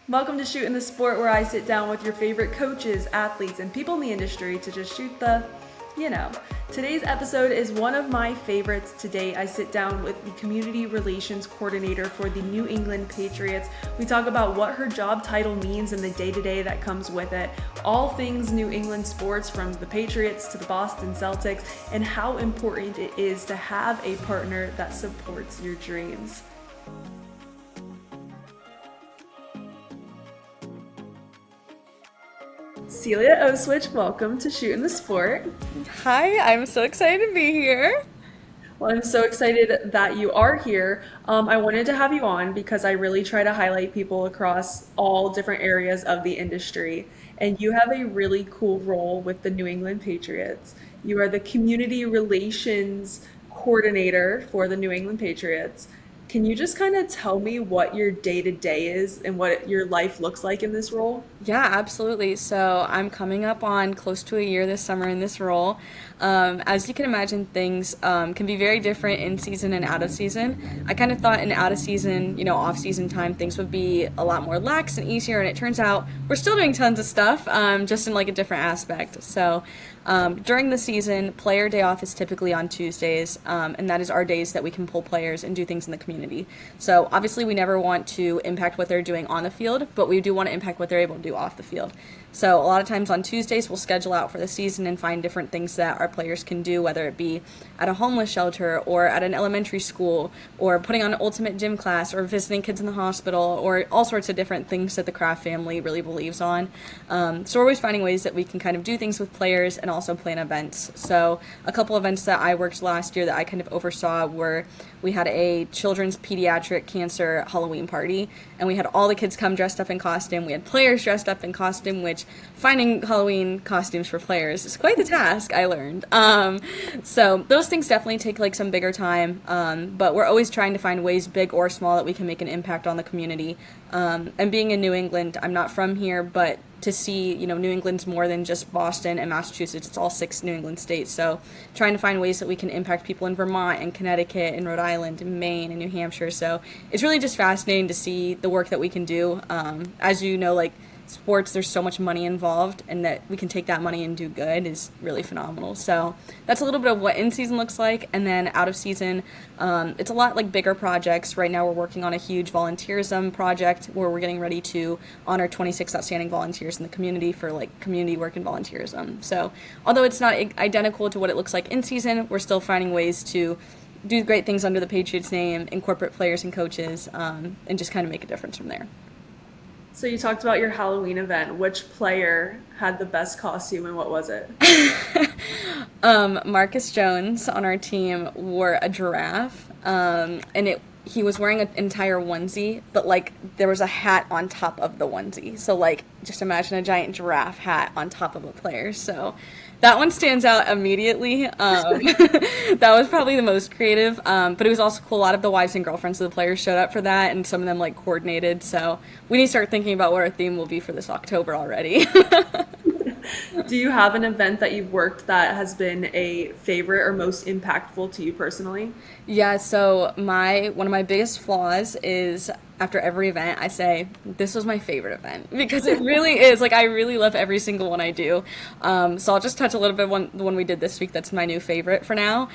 Welcome to Shootin' the Sport, where I sit down with your favorite coaches, athletes, and people in the industry to just shoot the, you know. Today's episode is one of my favorites to date. I sit down with the Community Relations Coordinator for the New England Patriots. We talk about what her job title means and the day-to-day that comes with it, all things New England sports from the Patriots to the Boston Celtics, and how important it is to have a partner that supports your dreams. Celia Oswitch, welcome to Shootin' the Sport. Hi, I'm so excited to be here. Well, I'm so excited that you are here. I wanted to have you on because I really try to highlight people across all different areas of the industry. And you have a really cool role with the New England Patriots. You are the Community Relations Coordinator for the New England Patriots. Can you just kind of tell me what your day to day is and what your life looks like in this role? Yeah, absolutely. So I'm coming up on close to a year this summer in this role. As you can imagine, things can be very different in season and out of season. I kind of thought in out of season, off season time, things would be a lot more lax and easier, and it turns out we're still doing tons of stuff, just in like a different aspect. So during the season, player day off is typically on Tuesdays, and that is our days that we can pull players and do things in the community. So obviously, we never want to impact what they're doing on the field, but we do want to impact what they're able to do off the field. So a lot of times on Tuesdays, we'll schedule out for the season and find different things that our players can do, whether it be at a homeless shelter or at an elementary school or putting on an ultimate gym class or visiting kids in the hospital or all sorts of different things that the Kraft family really believes on. So we're always finding ways that we can kind of do things with players and also plan events. So a couple events that I worked last year that I kind of oversaw were we had a children's pediatric cancer Halloween party, and we had all the kids come dressed up in costume. We had players dressed up in costume, which finding Halloween costumes for players is quite the task, I learned. So those things definitely take like some bigger time, but we're always trying to find ways, big or small, that we can make an impact on the community. And being in New England, I'm not from here, but to see, New England's more than just Boston and Massachusetts. It's all 6 New England states. So trying to find ways that we can impact people in Vermont and Connecticut and Rhode Island and Maine and New Hampshire. So it's really just fascinating to see the work that we can do. As you know, like sports, there's so much money involved, and that we can take that money and do good is really phenomenal. So that's a little bit of what in season looks like. And then out of season, it's a lot like bigger projects. Right now we're working on a huge volunteerism project where we're getting ready to honor 26 outstanding volunteers in the community for like community work and volunteerism. So although it's not identical to what it looks like in season, we're still finding ways to do great things under the Patriots name, incorporate players and coaches, and just kind of make a difference from there. So you talked about your Halloween event. Which player had the best costume and what was it? Marcus Jones on our team wore a giraffe, and he was wearing an entire onesie, but like there was a hat on top of the onesie. So like just imagine a giant giraffe hat on top of a player. So that one stands out immediately. That was probably the most creative, but it was also cool. A lot of the wives and girlfriends of the players showed up for that, and some of them like coordinated. So we need to start thinking about what our theme will be for this October already. Do you have an event that you've worked that has been a favorite or most impactful to you personally? Yeah, so one of my biggest flaws is after every event I say this was my favorite event because it really is. Like I really love every single one I do. So I'll just touch a little bit on the one we did this week. That's my new favorite for now.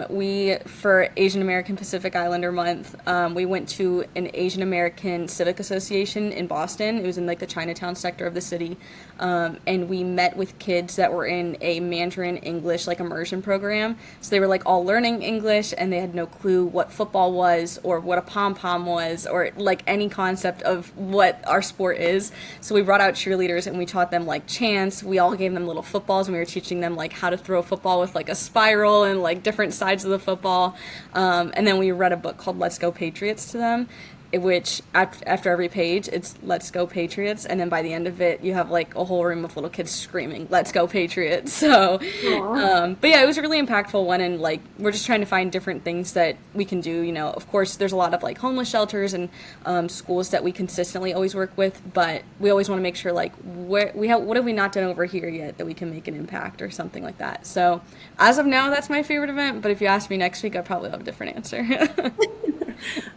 We for Asian American Pacific Islander Month, we went to an Asian American Civic Association in Boston. It was in like the Chinatown sector of the city, and we met with kids that were in a Mandarin English like immersion program. So they were like all learning English, and they had no clue what football was or what a pom-pom was or like any concept of what our sport is. So we brought out cheerleaders and we taught them like chants. We all gave them little footballs, and we were teaching them like how to throw a football with like a spiral and like different sides of the football. And then we read a book called Let's Go Patriots to them, which after every page it's "Let's Go Patriots," and then by the end of it you have like a whole room of little kids screaming "Let's Go Patriots." So Aw. but yeah, it was a really impactful one, and like we're just trying to find different things that we can do. Of course there's a lot of like homeless shelters and schools that we consistently always work with, but we always want to make sure like what have we not done over here yet that we can make an impact or something like that. So as of now, that's my favorite event, but if you ask me next week, I probably have a different answer.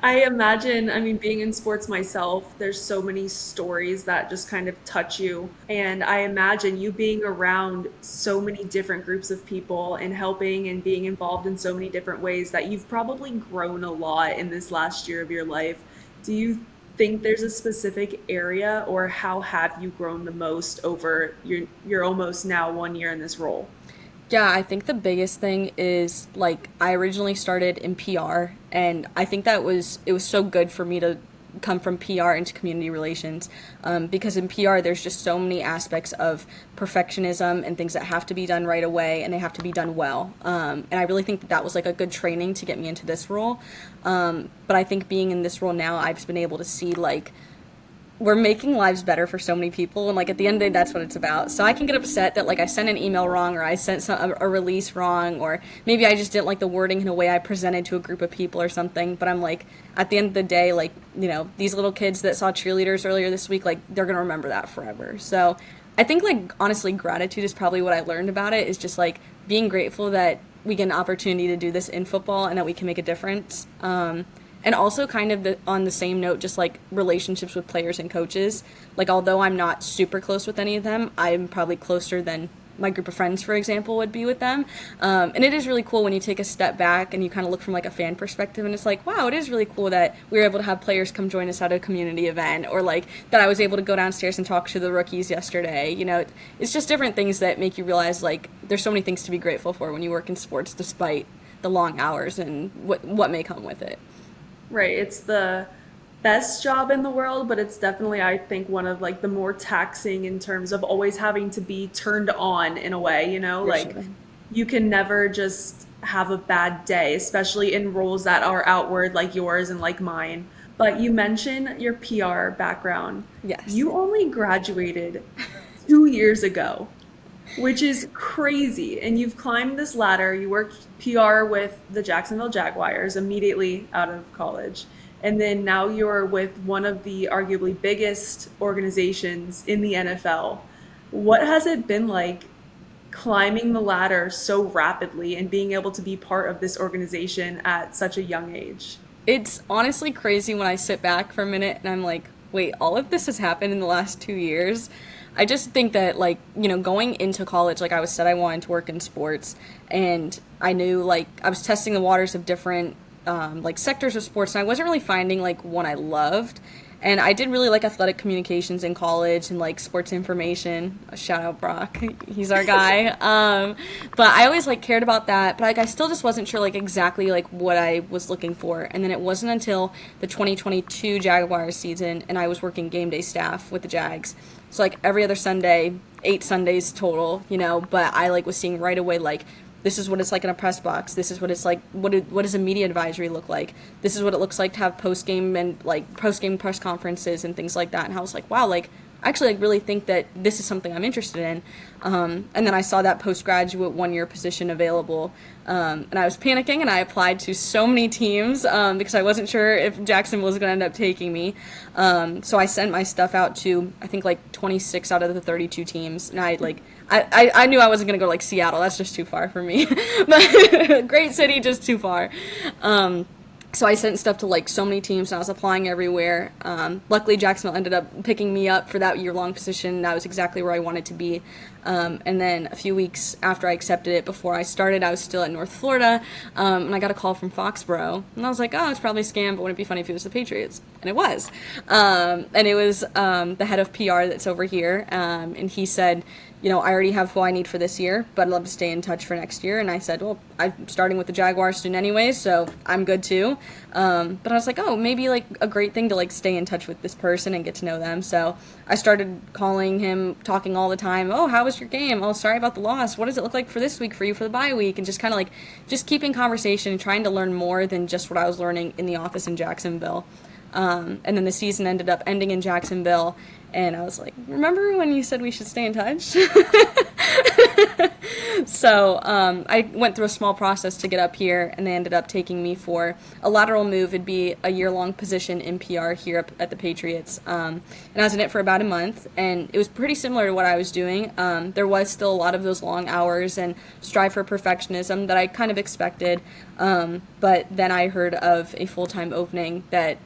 I imagine, I mean, being in sports myself, there's so many stories that just kind of touch you. And I imagine you being around so many different groups of people and helping and being involved in so many different ways that you've probably grown a lot in this last year of your life. Do you think there's a specific area, or how have you grown the most over your almost now 1 year in this role? Yeah, I think the biggest thing is like I originally started in PR, and I think it was so good for me to come from PR into community relations, because in PR there's just so many aspects of perfectionism and things that have to be done right away and they have to be done well. And I really think that was like a good training to get me into this role. But I think being in this role now, I've been able to see like we're making lives better for so many people, and like at the end of the day that's what it's about. So I can get upset that like I sent an email wrong, or I sent a release wrong, or maybe I just didn't like the wording in a way I presented to a group of people or something, but I'm like, at the end of the day, like, you know, these little kids that saw cheerleaders earlier this week, like they're gonna remember that forever. So I think like honestly gratitude is probably what I learned about it, is just like being grateful that we get an opportunity to do this in football and that we can make a difference. And also kind of on the same note, just like relationships with players and coaches. Like, although I'm not super close with any of them, I'm probably closer than my group of friends, for example, would be with them. And it is really cool when you take a step back and you kind of look from like a fan perspective, and it's like, wow, it is really cool that we were able to have players come join us at a community event, or like that I was able to go downstairs and talk to the rookies yesterday. You know, it's just different things that make you realize like there's so many things to be grateful for when you work in sports, despite the long hours and what may come with it. Right. It's the best job in the world, but it's definitely, I think, one of like the more taxing in terms of always having to be turned on in a way, you know? For Like sure. you can never just have a bad day, especially in roles that are outward like yours and like mine. But you mentioned your PR background. Yes. You only graduated 2 years ago, which is crazy. And you've climbed this ladder. You worked PR with the Jacksonville Jaguars immediately out of college. And then now you're with one of the arguably biggest organizations in the NFL. What has it been like climbing the ladder so rapidly and being able to be part of this organization at such a young age? It's honestly crazy when I sit back for a minute and I'm like, wait, all of this has happened in the last 2 years. I just think that, like, you know, going into college, like I was said, I wanted to work in sports, and I knew, like, I was testing the waters of different, like, sectors of sports, and I wasn't really finding, like, one I loved. And I did really like athletic communications in college and like sports information. Shout out Brock, he's our guy. But I always like cared about that. But like I still just wasn't sure like exactly like what I was looking for. And then it wasn't until the 2022 Jaguars season, and I was working game day staff with the Jags. So like every other Sunday, 8 Sundays total, you know. But I like was seeing right away like this is what it's like in a press box. This is what it's like. What does a media advisory look like? This is what it looks like to have post game and like post game press conferences and things like that. And I was like, wow, like I actually like really think that this is something I'm interested in. And then I saw that postgraduate 1 year position available, and I was panicking, and I applied to so many teams because I wasn't sure if Jacksonville was going to end up taking me. So I sent my stuff out to I think like 26 out of the 32 teams, and I like. I knew I wasn't going to go to, like, Seattle. That's just too far for me. But great city, just too far. So I sent stuff to, like, so many teams, and I was applying everywhere. Luckily, Jacksonville ended up picking me up for that year-long position, and I was exactly where I wanted to be. And then a few weeks after I accepted it, before I started, I was still at North Florida, and I got a call from Foxborough. And I was like, oh, it's probably a scam, but wouldn't it be funny if it was the Patriots? And it was. And it was the head of PR that's over here, and he said, you know, I already have who I need for this year, but I'd love to stay in touch for next year. And I said, well, I'm starting with the Jaguars soon anyway, so I'm good too. But I was like, oh, maybe like a great thing to like stay in touch with this person and get to know them. So I started calling him, talking all the time. Oh, how was your game? Oh, sorry about the loss. What does it look like for this week for you for the bye week? And just kind of like just keeping conversation and trying to learn more than just what I was learning in the office in Jacksonville. And then the season ended up ending in Jacksonville. And I was like, remember when you said we should stay in touch? So I went through a small process to get up here, and they ended up taking me for a lateral move. It'd be a year-long position in PR here up at the Patriots. And I was in it for about a month, and it was pretty similar to what I was doing. There was still a lot of those long hours and strive for perfectionism that I kind of expected. But then I heard of a full-time opening that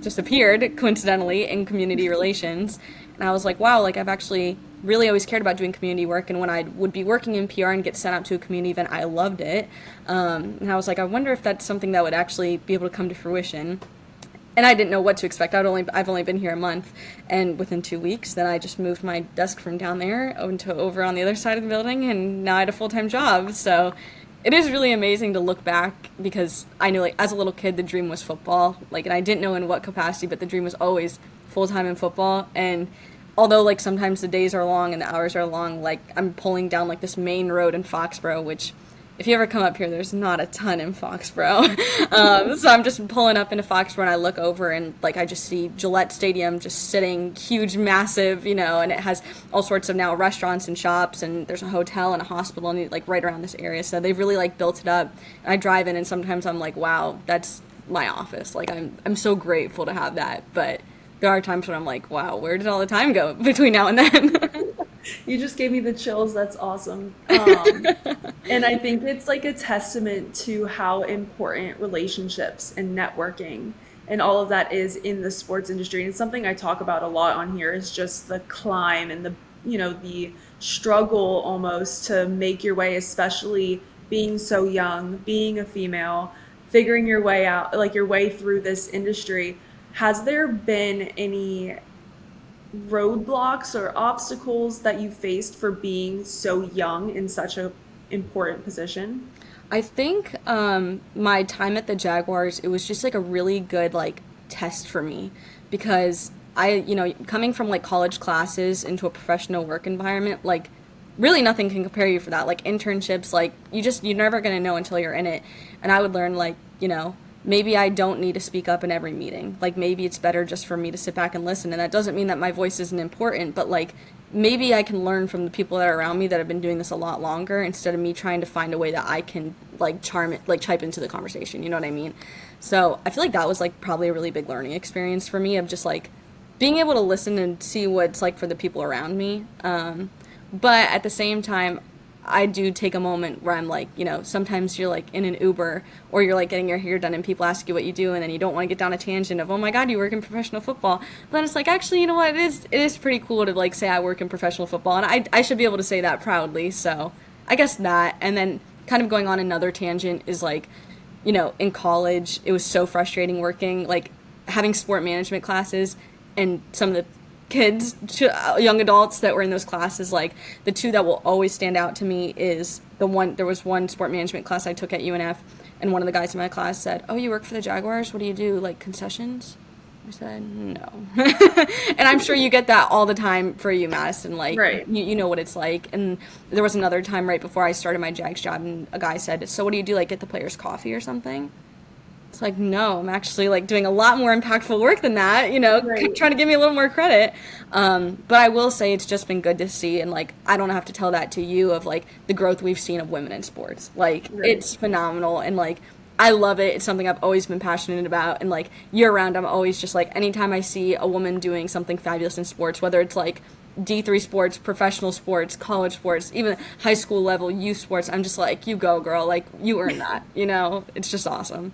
just appeared coincidentally in community relations. And I was like, wow, like I've actually really always cared about doing community work. And when I would be working in PR and get sent out to a community event, I loved it. And I was like, I wonder if that's something that would actually be able to come to fruition. And I didn't know what to expect. I've only been here a month, and within 2 weeks, then I just moved my desk from down there over on the other side of the building, and now I had a full-time job. So it is really amazing to look back, because I knew, like, as a little kid, the dream was football. Like, and I didn't know in what capacity, but the dream was always full-time in football. And although, like, sometimes the days are long and the hours are long, like, I'm pulling down, like, this main road in Foxborough, which, if you ever come up here, there's not a ton in Foxborough. So I'm just pulling up into Foxborough, and I look over, and, like, I just see Gillette Stadium just sitting huge, massive, you know, and it has all sorts of now restaurants and shops, and there's a hotel and a hospital, and, like, right around this area. So they've really, like, built it up. And I drive in, and sometimes I'm like, wow, that's my office. Like, I'm so grateful to have that. But there are times when I'm like, wow, where did all the time go between now and then? You just gave me the chills. That's awesome. And I think it's like a testament to how important relationships and networking and all of that is in the sports industry. And it's something I talk about a lot on here, is just the climb and the struggle almost to make your way, especially being so young, being a female, figuring your way out, like your way through this industry. Has there been any roadblocks or obstacles that you faced for being so young in such a important position? I think my time at the Jaguars, it was just like a really good like test for me, because coming from like college classes into a professional work environment, like really nothing can prepare you for that. Like internships, like you're never gonna know until you're in it. And I would learn like, maybe I don't need to speak up in every meeting. Like maybe it's better just for me to sit back and listen. And that doesn't mean that my voice isn't important, but like maybe I can learn from the people that are around me that have been doing this a lot longer, instead of me trying to find a way that I can like chime into the conversation. You know what I mean? So I feel like that was like probably a really big learning experience for me, of just like being able to listen and see what it's like for the people around me. But at the same time, I do take a moment where I'm like, sometimes you're like in an Uber, or you're like getting your hair done and people ask you what you do, and then you don't want to get down a tangent of, oh my God, you work in professional football. But then it's like, actually, you know what? It is pretty cool to like say I work in professional football, and I should be able to say that proudly. So I guess that, and then kind of going on another tangent is like, in college, it was so frustrating working, like having sport management classes, and some of the kids, young adults that were in those classes, like the two that will always stand out to me is there was one sport management class I took at UNF, and one of the guys in my class said, oh, you work for the Jaguars? What do you do, like concessions? I said, no. And I'm sure you get that all the time for you, Madison, like, Right. you know what it's like. And there was another time right before I started my Jags job, and a guy said, so what do you do, like get the players coffee or something? It's like, no, I'm actually like doing a lot more impactful work than that, Right. trying to give me a little more credit. But I will say it's just been good to see, and like I don't have to tell that to you, of like the growth we've seen of women in sports. Like Right. it's phenomenal, and like I love it. It's something I've always been passionate about, and like year round I'm always just like, anytime I see a woman doing something fabulous in sports, whether it's like D3 sports, professional sports, college sports, even high school level youth sports, I'm just like, you go girl, like you earned that, it's just awesome.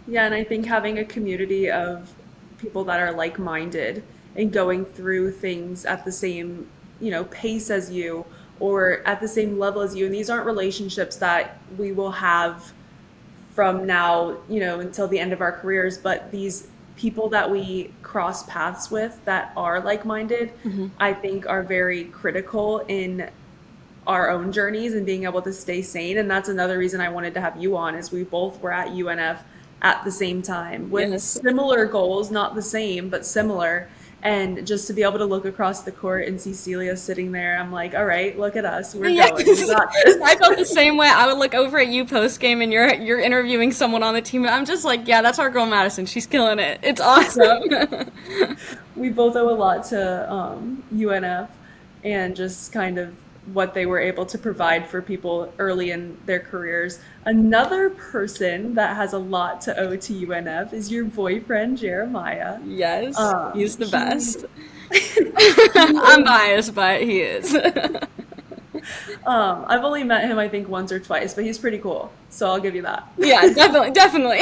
Yeah, and I think having a community of people that are like-minded and going through things at the same, pace as you, or at the same level as you. And these aren't relationships that we will have from now, until the end of our careers, but these people that we cross paths with that are like-minded, I think are very critical in our own journeys and being able to stay sane. And that's another reason I wanted to have you on, is we both were at UNF at the same time with Yes. similar goals, not the same, but similar. And just to be able to look across the court and see Celia sitting there, I'm like, all right, look at us. We're going. We Yes. got this. I felt the same way. I would look over at you post game, and you're interviewing someone on the team, and I'm just like, yeah, that's our girl Madison. She's killing it. It's awesome. We both owe a lot to UNF, and just kind of what they were able to provide for people early in their careers. Another person that has a lot to owe to UNF is your boyfriend, Jeremiah. Yes, he's the He best. he I'm is biased, but he is. I've only met him I think once or twice, but he's pretty cool. So I'll give you that. Yeah, definitely, definitely.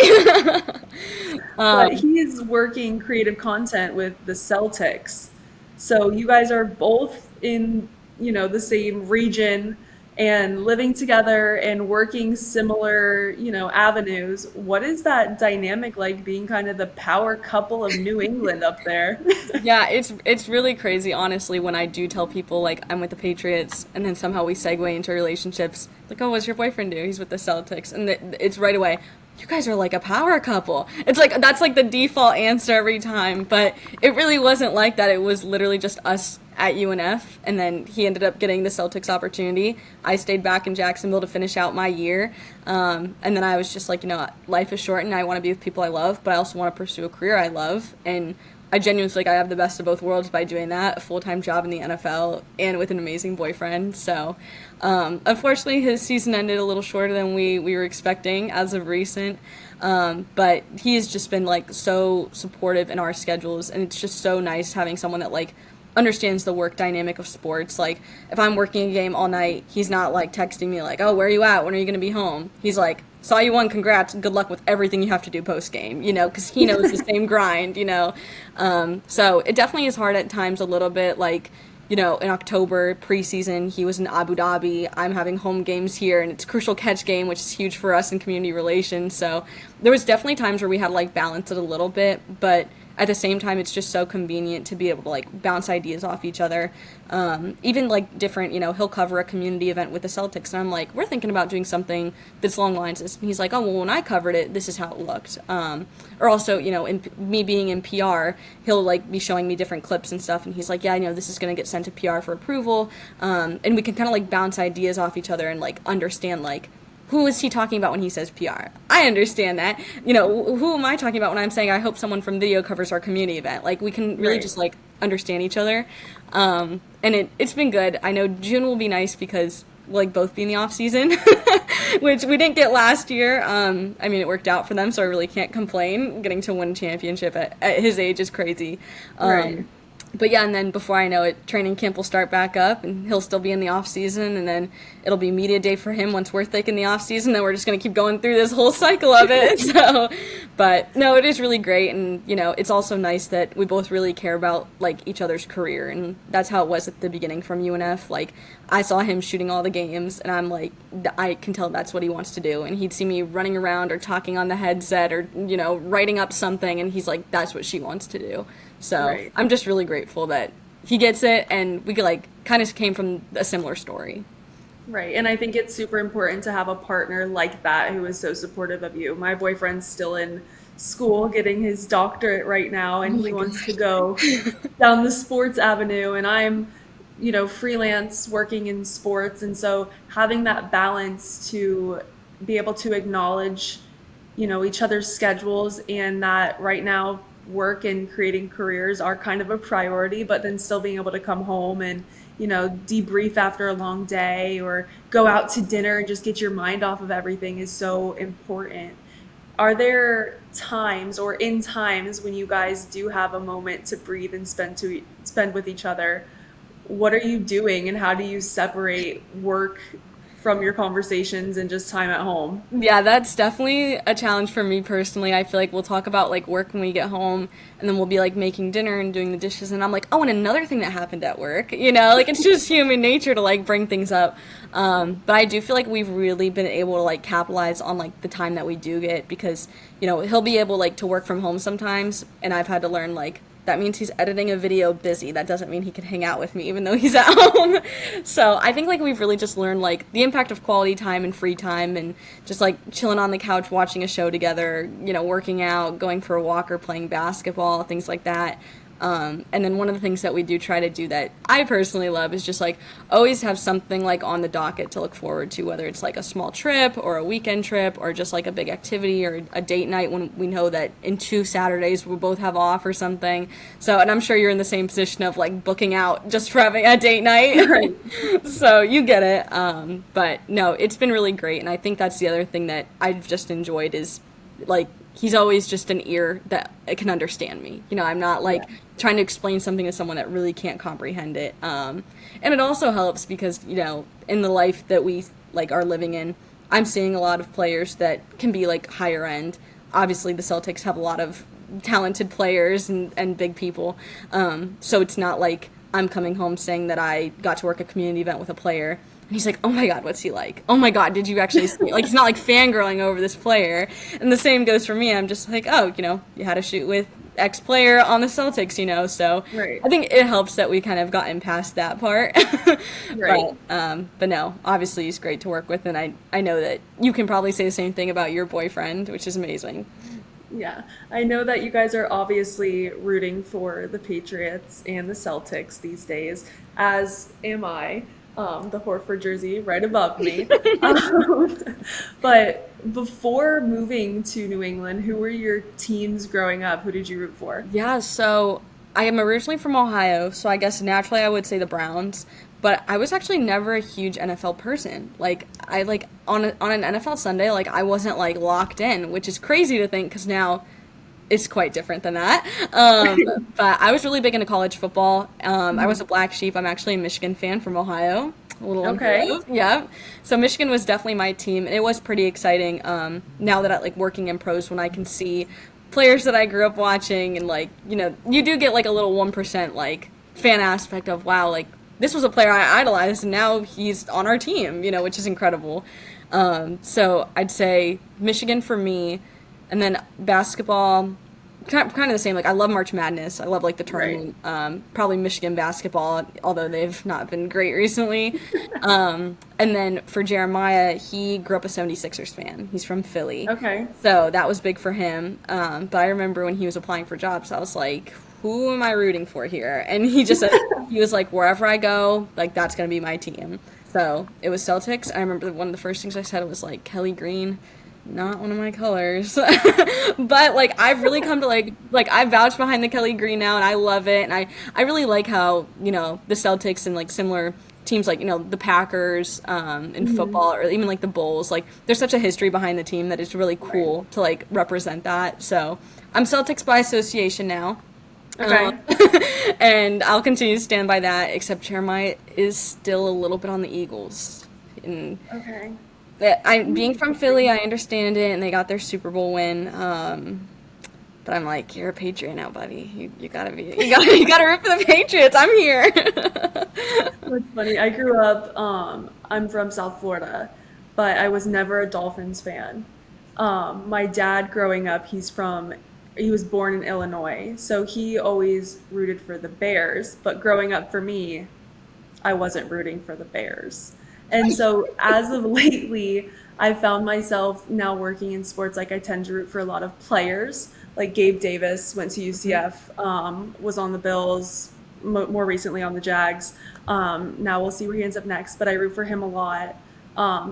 But um, he's working creative content with the Celtics. So you guys are both in, the same region and living together and working similar, avenues. What is that dynamic like being kind of the power couple of New England up there? yeah, it's really crazy, honestly, when I do tell people like I'm with the Patriots, and then somehow we segue into relationships. Like, oh, what's your boyfriend do? He's with the Celtics, and it's right away. You guys are like a power couple. It's like that's like the default answer every time, but it really wasn't like that. It was literally just us at UNF, and then he ended up getting the Celtics opportunity. I stayed back in Jacksonville to finish out my year, and then I was just like, life is short, and I want to be with people I love, but I also want to pursue a career I love, and I genuinely feel like I have the best of both worlds by doing that, a full-time job in the NFL and with an amazing boyfriend. So unfortunately, his season ended a little shorter than we were expecting as of recent. But he has just been like so supportive in our schedules, and it's just so nice having someone that like understands the work dynamic of sports. Like if I'm working a game all night, he's not like texting me like, "Oh, where are you at? When are you going to be home?" He's like, "Saw you won, congrats, good luck with everything you have to do post game," because he knows the same grind. So it definitely is hard at times a little bit. Like, in October preseason, he was in Abu Dhabi. I'm having home games here, and it's Crucial Catch game, which is huge for us in community relations. So there was definitely times where we had to like balance it a little bit, but at the same time, it's just so convenient to be able to like bounce ideas off each other. Even like different, he'll cover a community event with the Celtics, and I'm like, we're thinking about doing something that's along the lines of this. And he's like, oh, well, when I covered it, this is how it looked. Or also, in me being in PR, he'll like be showing me different clips and stuff, and he's like, yeah, this is going to get sent to PR for approval. And we can kind of like bounce ideas off each other and like understand like, who is he talking about when he says PR? I understand that. Who am I talking about when I'm saying I hope someone from video covers our community event? Like, we can really just, like, understand each other. And it's been good. I know June will be nice because we'll, like, both be in the off-season, which we didn't get last year. It worked out for them, so I really can't complain. Getting to win a championship at his age is crazy. Right. But yeah, and then before I know it, training camp will start back up, and he'll still be in the off season, and then it'll be media day for him once we're thick in the off season. Then we're just gonna keep going through this whole cycle of it. So, but no, it is really great, and it's also nice that we both really care about like each other's career, and that's how it was at the beginning from UNF. Like I saw him shooting all the games, and I'm like, I can tell that's what he wants to do, and he'd see me running around or talking on the headset or writing up something, and he's like, that's what she wants to do. So Right. I'm just really grateful that he gets it, and we like kind of came from a similar story. Right. And I think it's super important to have a partner like that who is so supportive of you. My boyfriend's still in school getting his doctorate right now, Oh and my he wants to gosh. go down the sports avenue, and I'm, freelance working in sports. And so having that balance to be able to acknowledge, each other's schedules, and that right now work and creating careers are kind of a priority, but then still being able to come home and, debrief after a long day or go out to dinner and just get your mind off of everything is so important. Are there times or in times when you guys do have a moment to breathe and spend with each other? What are you doing, and how do you separate work from your conversations and just time at home? Yeah, that's definitely a challenge for me personally. I feel like we'll talk about like work when we get home, and then we'll be like making dinner and doing the dishes, and I'm like, oh, and another thing that happened at work, like it's just human nature to like bring things up. But I do feel like we've really been able to like capitalize on like the time that we do get, because he'll be able like to work from home sometimes, and I've had to learn like that means he's editing a video busy. That doesn't mean he can hang out with me even though he's at home. So I think like we've really just learned like the impact of quality time and free time, and just like chilling on the couch watching a show together, working out, going for a walk or playing basketball, things like that. And then one of the things that we do try to do that I personally love is just like always have something like on the docket to look forward to, whether it's like a small trip or a weekend trip or just like a big activity or a date night when we know that in 2 Saturdays we'll both have off or something. So, and I'm sure you're in the same position of like booking out just for having a date night. Right. So you get it. But no, it's been really great. And I think that's the other thing that I've just enjoyed is like, he's always just an ear that can understand me. You know, I'm not like trying to explain something to someone that really can't comprehend it. And it also helps because, you know, in the life that we like are living in, I'm seeing a lot of players that can be like higher end. Obviously the Celtics have a lot of talented players and big people. So it's not like I'm coming home saying that I got to work a community event with a player. And he's like, oh my God, what's he like? Oh my God, did you actually see it? Like, he's not like fangirling over this player. And the same goes for me. I'm just like, oh, you know, you had a shoot with X player on the Celtics, you know, so Right. I think it helps that we kind of gotten past that part. Right. But no, obviously he's great to work with, and I know that you can probably say the same thing about your boyfriend, which is amazing. Yeah, I know that you guys are obviously rooting for the Patriots and the Celtics these days, as am I. The Horford jersey right above me. But before moving to New England, who were your teams growing up? Who did you root for? Yeah, so I am originally from Ohio, so I guess naturally I would say the Browns. But I was actually never a huge NFL person. Like I like on an NFL Sunday, like I wasn't like locked in, which is crazy to think because now it's quite different than that. But I was really big into college football. I was a black sheep. I'm actually a Michigan fan from Ohio. A little Okay. unheard of. Yeah. So Michigan was definitely my team, and it was pretty exciting. Now that I like working in pros, when I can see players that I grew up watching, and like you know, you do get like a little 1% like fan aspect of wow, like this was a player I idolized, and now he's on our team. You know, which is incredible. So I'd say Michigan for me. And then basketball, kind of the same. Like I love March Madness. I love like the tournament. Probably Michigan basketball, although they've not been great recently. And then for Jeremiah, he grew up a 76ers fan. He's from Philly. Okay. So that was big for him. But I remember when he was applying for jobs, I was like, who am I rooting for here? And he just said, he was like, wherever I go, like that's going to be my team. So it was Celtics. I remember one of the first things I said was like Kelly Green. Not one of my colors. But like I've really come to like I vouch behind the Kelly Green now, and I love it, and I really like how, you know, the Celtics and like similar teams like, you know, the Packers in football, or even like the Bulls, like there's such a history behind the team that it's really cool to like represent that. So I'm Celtics by association now. Okay. And I'll continue to stand by that, except Jeremiah is still a little bit on the Eagles. And Okay. being from Philly, I understand it, and they got their Super Bowl win. But I'm like, you're a Patriot now, buddy. You gotta root for the Patriots. I'm here. That's funny. I grew up, I'm from South Florida, but I was never a Dolphins fan. My dad growing up, he was born in Illinois, so he always rooted for the Bears, but growing up for me, I wasn't rooting for the Bears. And so as of lately, I found myself now working in sports, like I tend to root for a lot of players. Like Gabe Davis went to UCF, was on the Bills, more recently on the Jags. Now we'll see where he ends up next, but I root for him a lot.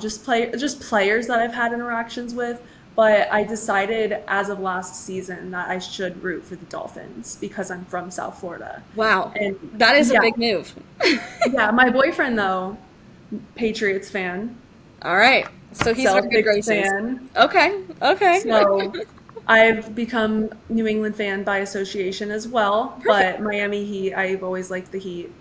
Just players that I've had interactions with. But I decided as of last season that I should root for the Dolphins because I'm from South Florida. Wow. And That is a yeah, big move. yeah, my boyfriend though, Patriots fan, All right. So he's our good Celtics graces. fan. Okay. So I've become New England fan by association as well. But Miami Heat, I've always liked the Heat.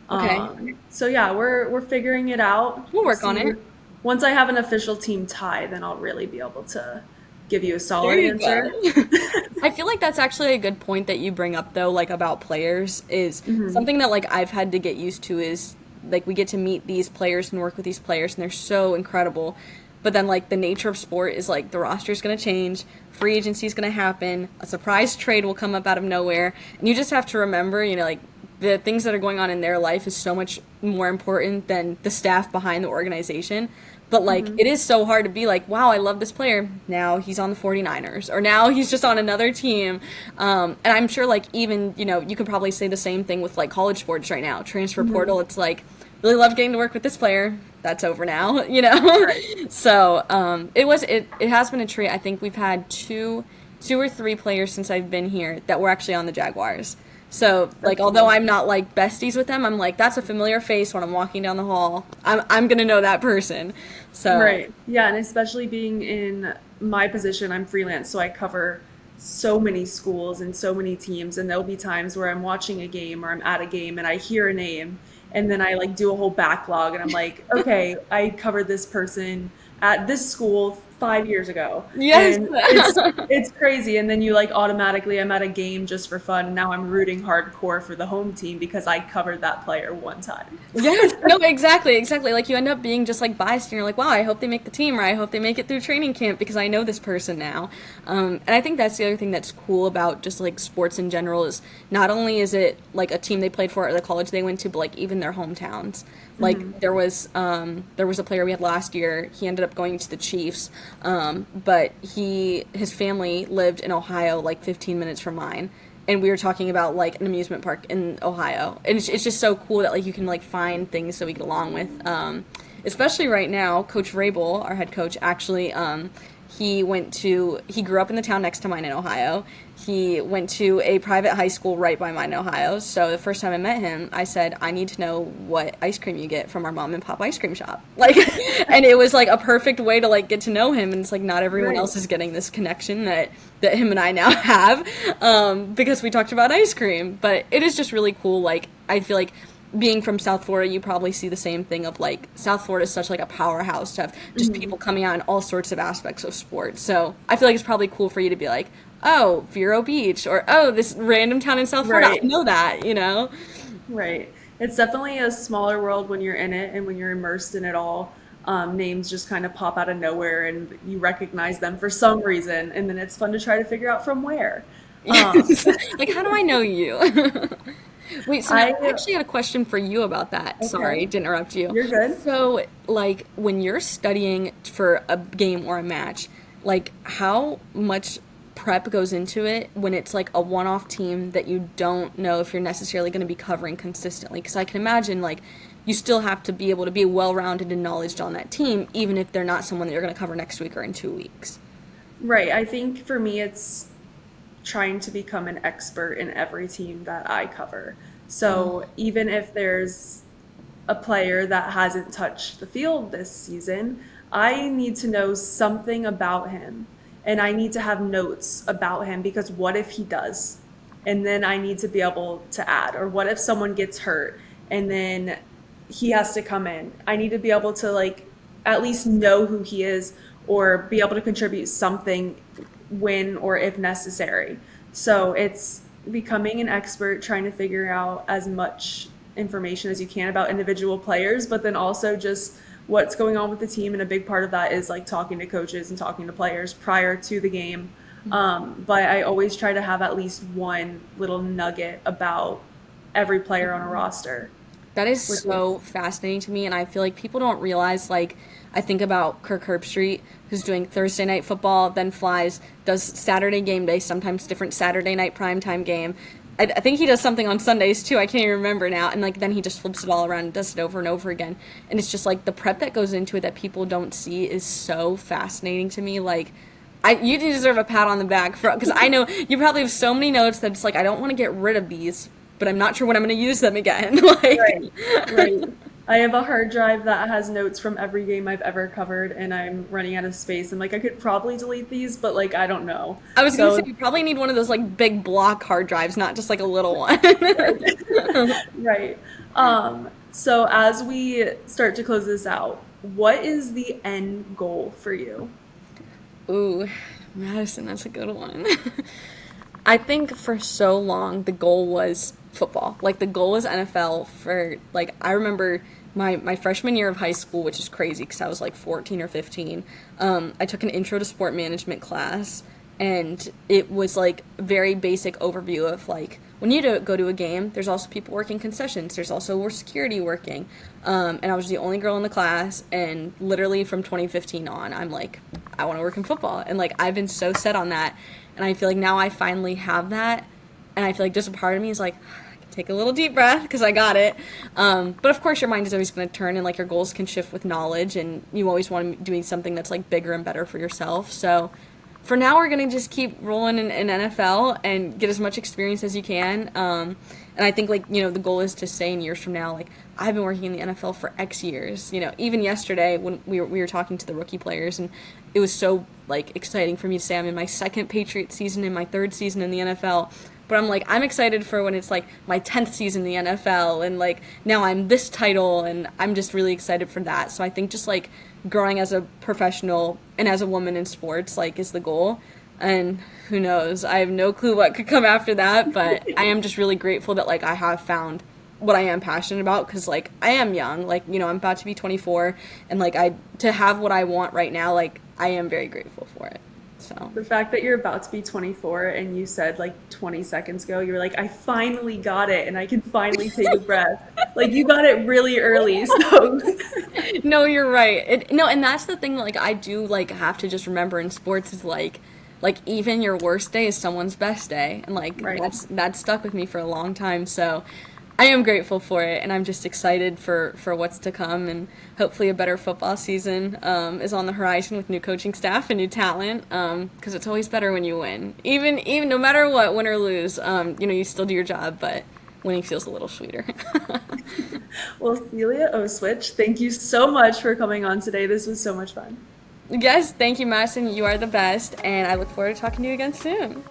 Okay. So yeah, we're figuring it out. We'll work on it. Once I have an official team tie, then I'll really be able to give you a There solid you answer. go. I feel like that's actually a good point that you bring up, though, like about players, is something that like I've had to get used to is like we get to meet these players and work with these players, and they're so incredible. But then like the nature of sport is like the roster is going to change, free agency is going to happen, a surprise trade will come up out of nowhere, and you just have to remember, you know, like the things that are going on in their life is so much more important than the staff behind the organization. But, like, it is so hard to be like, wow, I love this player. Now he's on the 49ers. Or now he's just on another team. And I'm sure, like, even, you know, you could probably say the same thing with, like, college sports right now. Transfer portal, it's like, really love getting to work with this player. That's over now, you know? Right. So, it has been a treat. I think we've had two or three players since I've been here that were actually on the Jaguars. So, like, although I'm not, like, besties with them, I'm like, that's a familiar face when I'm walking down the hall. I'm going to know that person. So Right. Yeah, and especially being in my position, I'm freelance, so I cover so many schools and so many teams, and there'll be times where I'm watching a game or I'm at a game and I hear a name, and then I like do a whole backlog and I'm like, okay, I covered this person at this school 5 years ago. yes. And it's crazy. And then you like automatically, I'm at a game just for fun. And now I'm rooting hardcore for the home team because I covered that player one time. Yes, no, exactly. Like, you end up being just, like, biased, and you're like, wow, I hope they make the team, or I hope they make it through training camp because I know this person now. And I think that's the other thing that's cool about just, like, sports in general is not only is it, like, a team they played for or the college they went to, but, like, even their hometowns. Like, there was a player we had last year. He ended up going to the Chiefs, but his family lived in Ohio, like, 15 minutes from mine. And we were talking about, like, an amusement park in Ohio. And it's just so cool that, like, you can, like, find things that we get along with. Especially right now, Coach Vrabel, our head coach, actually, he grew up in the town next to mine in Ohio. He went to a private high school right by mine in Ohio. So the first time I met him, I said, I need to know what ice cream you get from our mom and pop ice cream shop. Like, and it was like a perfect way to like get to know him. And it's like not everyone Right. else is getting this connection that him and I now have because we talked about ice cream. But it is just really cool. Like, I feel like being from South Florida, you probably see the same thing of like South Florida is such like a powerhouse to have just people coming out in all sorts of aspects of sports. So I feel like it's probably cool for you to be like, oh, Vero Beach, or oh, this random town in South Florida. Right. I know that, you know? Right. It's definitely a smaller world when you're in it and when you're immersed in it all. Names just kind of pop out of nowhere and you recognize them for some reason, and then it's fun to try to figure out from where. Like, how do I know you? Wait, so I I actually had a question for you about that. Sorry Okay, to interrupt you. you're good. So, like, when you're studying for a game or a match, like, how much prep goes into it when it's, like, a one-off team that you don't know if you're necessarily going to be covering consistently? Because I can imagine, like, you still have to be able to be well-rounded and knowledgeable on that team, even if they're not someone that you're going to cover next week or in 2 weeks. Right. I think for me, it's trying to become an expert in every team that I cover. So even if there's a player that hasn't touched the field this season, I need to know something about him and I need to have notes about him because what if he does? And then I need to be able to add, or what if someone gets hurt and then he has to come in? I need to be able to like at least know who he is or be able to contribute something when or if necessary. So it's becoming an expert, trying to figure out as much information as you can about individual players, but then also just what's going on with the team. And a big part of that is like talking to coaches and talking to players prior to the game. But I always try to have at least one little nugget about every player on a roster. That is Which so fascinating to me, and I feel like people don't realize, like, I think about Kirk Herbstreit, who's doing Thursday night football, then flies, does Saturday game day, sometimes different Saturday night primetime game. I think he does something on Sundays, too. I can't even remember now. And, like, then he just flips it all around and does it over and over again. And it's just, like, the prep that goes into it that people don't see is so fascinating to me. Like, you deserve a pat on the back for, because I know you probably have so many notes that it's like, I don't want to get rid of these, but I'm not sure when I'm going to use them again. Like, Right, right. I have a hard drive that has notes from every game I've ever covered, and I'm running out of space. I'm like, I could probably delete these, but like, I don't know. I was going to So, say, you probably need one of those, like, big block hard drives, not just, like, a little one. right. So as we start to close this out, what is the end goal for you? Ooh, Madison, that's a good one. I think for so long the goal was football. Like, the goal was NFL for, like, I remember my freshman year of high school, which is crazy because I was like 14 or 15. I took an intro to sport management class, and it was like very basic overview of like when you go to a game, there's also people working concessions. There's also more security working. And I was the only girl in the class, and literally from 2015 on, I'm like, I want to work in football. And like, I've been so set on that. And I feel like now I finally have that. And I feel like just a part of me is like, take a little deep breath because I got it. But of course your mind is always going to turn, and like your goals can shift with knowledge, and you always want to be doing something that's like bigger and better for yourself. So for now, we're going to just keep rolling in NFL and get as much experience as you can. And I think, like, you know, the goal is to say in years from now, like, I've been working in the NFL for X years. You know, even yesterday when we were talking to the rookie players, and it was so, like, exciting for me to say I'm in my second Patriots season and my third season in the NFL. But I'm, like, I'm excited for when it's, like, my 10th season in the NFL, and, like, now I'm this title, and I'm just really excited for that. So I think just, like, growing as a professional and as a woman in sports, like, is the goal. And who knows, I have no clue what could come after that, but I am just really grateful that, like, I have found what I am passionate about, because, like, I am young, like, you know, I'm about to be 24, and, like, to have what I want right now, like, I am very grateful for it. So The fact that you're about to be 24 and you said like 20 seconds ago, you were like, I finally got it and I can finally take a breath. Like you got it really early. So no, you're right. No, and that's the thing, like, I do, like, have to just remember in sports is, like, even your worst day is someone's best day. And, like, Right. that's stuck with me for a long time. So I am grateful for it, and I'm just excited for what's to come, and hopefully a better football season is on the horizon with new coaching staff and new talent, because it's always better when you win. Even no matter what, win or lose, you know, you still do your job, but winning feels a little sweeter. Well, Celia Oswitch, thank you so much for coming on today. This was so much fun. Yes, thank you, Madison. You are the best, and I look forward to talking to you again soon.